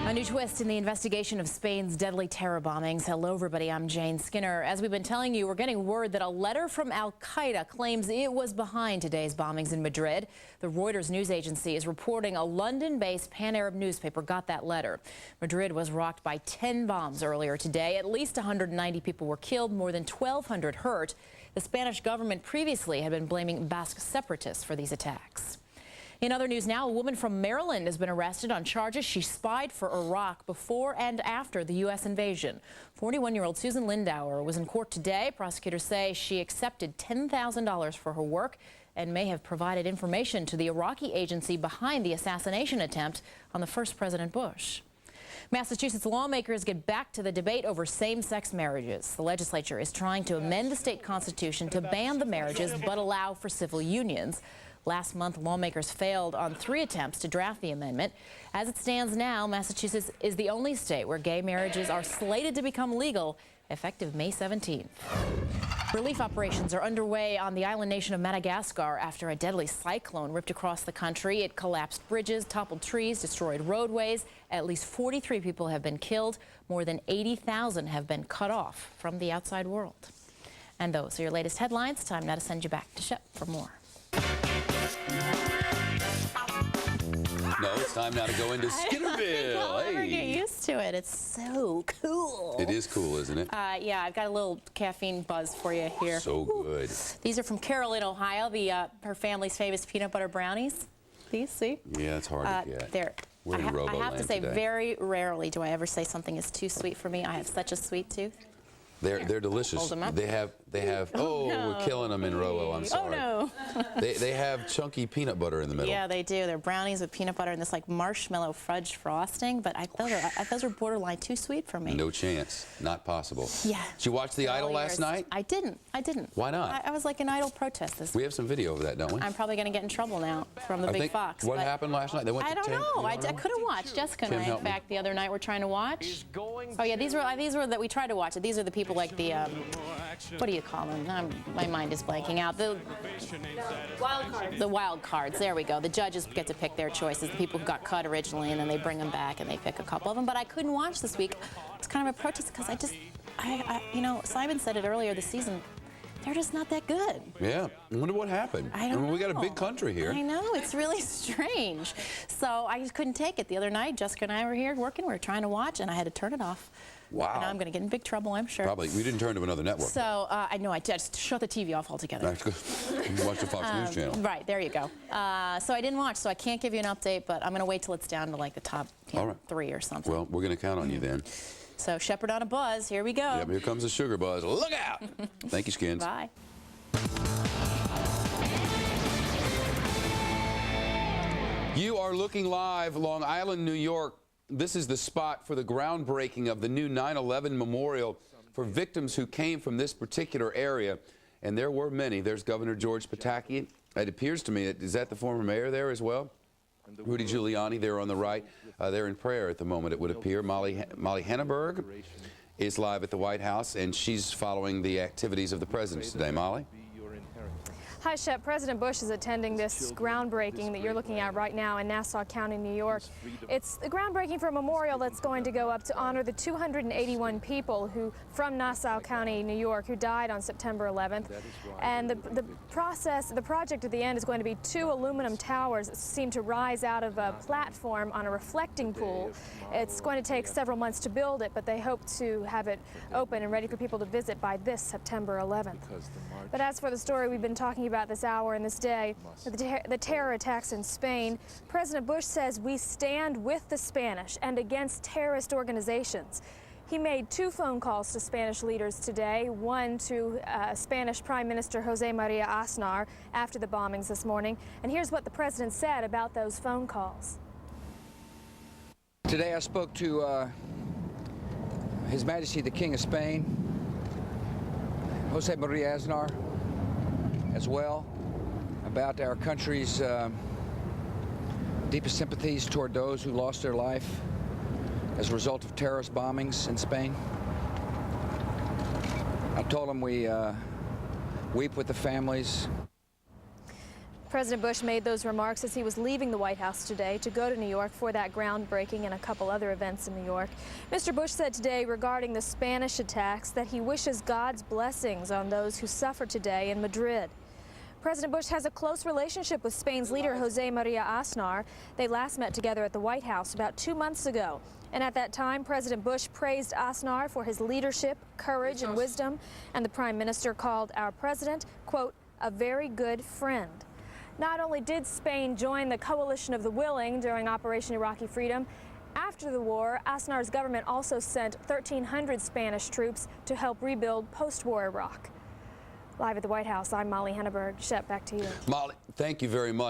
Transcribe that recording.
A new twist in the investigation of Spain's deadly terror bombings. Hello, everybody. I'm Jane Skinner. As we've been telling you, we're getting word that a letter from Al-Qaeda claims it was behind today's bombings in Madrid. The Reuters news agency is reporting a London-based pan-Arab newspaper got that letter. Madrid was rocked by 10 bombs earlier today. At least 190 people were killed, more than 1,200 hurt. The Spanish government previously had been blaming Basque separatists for these attacks. In other news now, a woman from Maryland has been arrested on charges she spied for Iraq before and after the U.S. invasion. 41-year-old Susan Lindauer was in court today. Prosecutors say she accepted $10,000 for her work and may have provided information to the Iraqi agency behind the assassination attempt on the first President Bush. Massachusetts lawmakers get back to the debate over same-sex marriages. The legislature is trying to amend the state constitution to ban the marriages but allow for civil unions. Last month, lawmakers failed on 3 attempts to draft the amendment. As it stands now, Massachusetts is the only state where gay marriages are slated to become legal effective May 17th. Relief operations are underway on the island nation of Madagascar after a deadly cyclone ripped across the country. It collapsed bridges, toppled trees, destroyed roadways. At least 43 people have been killed. More than 80,000 have been cut off from the outside world. And those are your latest headlines. Time now to send you back to Shep for more. No, it's time now to go into Skinnerville. I'll never get used to it. It's so cool. It is cool, isn't it? Yeah, I've got a little caffeine buzz for you here. So good. These are from Carol in Ohio, her family's famous peanut butter brownies. These, see? Yeah, it's hard to get. I have to say, very rarely do I ever say something is too sweet for me. I have such a sweet tooth. They're delicious. Hold them up. They have. Oh, no. We're killing them in Rolo. I'm sorry. Oh no. they have chunky peanut butter in the middle. Yeah, they do. They're brownies with peanut butter and this like marshmallow fudge frosting. But those are borderline too sweet for me. No chance. Not possible. Yeah. Did you watch The Idol last night? I didn't. Why not? I was like an Idol protest this week. We have some video of that, don't we? I'm probably going to get in trouble now from the Big Fox. What happened last night? They went I don't know. I couldn't watch. Jessica and I, in fact, the other night were trying to watch. Oh yeah, these were that we tried to watch it. These are the people like the. What do you call them? My mind is blanking out. The wild cards. The wild cards. There we go. The judges get to pick their choices. The people who got cut originally, and then they bring them back and they pick a couple of them. But I couldn't watch this week. It's kind of a protest because you know, Simon said it earlier this season. They're just not that good. Yeah. I wonder what happened. I don't know. We got a big country here. I know. It's really strange. So I just couldn't take it. The other night, Jessica and I were here working. We were trying to watch, and I had to turn it off. Wow. And I'm going to get in big trouble, I'm sure. Probably. We didn't turn to another network. So, I know, I just shut the TV off altogether. That's good. You watch the Fox News channel. Right, there you go. So I didn't watch, so I can't give you an update, but I'm going to wait till it's down to like the top 3 or something. Well, we're going to count on you then. So, Shepherd on a buzz, here we go. Yep, here comes the sugar buzz. Look out! Thank you, Skins. Bye. You are looking live, Long Island, New York. This is the spot for the groundbreaking of the new 9/11 memorial for victims who came from this particular area. And there were many. There's Governor George Pataki. It appears to me, is that the former mayor there as well? Rudy Giuliani there on the right. They're in prayer at the moment, it would appear. Molly Henneberg is live at the White House, and she's following the activities of the president today. Molly? Hi, Shep. President Bush is attending this groundbreaking that you're looking at right now in Nassau County, New York. It's the groundbreaking for a memorial that's going to go up to honor the 281 people from Nassau County, New York, who died on September 11th. And the project at the end is going to be 2 aluminum towers that seem to rise out of a platform on a reflecting pool. It's going to take several months to build it, but they hope to have it open and ready for people to visit by this September 11th. But as for the story we've been talking about this hour and this day, the terror attacks in Spain, President Bush says we stand with the Spanish and against terrorist organizations. He made 2 phone calls to Spanish leaders today, one to Spanish Prime Minister Jose Maria Aznar after the bombings this morning. And here's what the president said about those phone calls. Today I spoke to His Majesty the King of Spain, Jose Maria Aznar, as well, about our country's deepest sympathies toward those who lost their life as a result of terrorist bombings in Spain. I told them we weep with the families. President Bush made those remarks as he was leaving the White House today to go to New York for that groundbreaking and a couple other events in New York. Mr. Bush said today regarding the Spanish attacks that he wishes God's blessings on those who suffered today in Madrid. President Bush has a close relationship with Spain's leader, Jose Maria Aznar. They last met together at the White House about 2 months ago. And at that time, President Bush praised Aznar for his leadership, courage, and wisdom. And the Prime Minister called our president, quote, a very good friend. Not only did Spain join the coalition of the willing during Operation Iraqi Freedom, after the war, Aznar's government also sent 1,300 Spanish troops to help rebuild post-war Iraq. Live at the White House, I'm Molly Henneberg. Shep, back to you. Molly, thank you very much.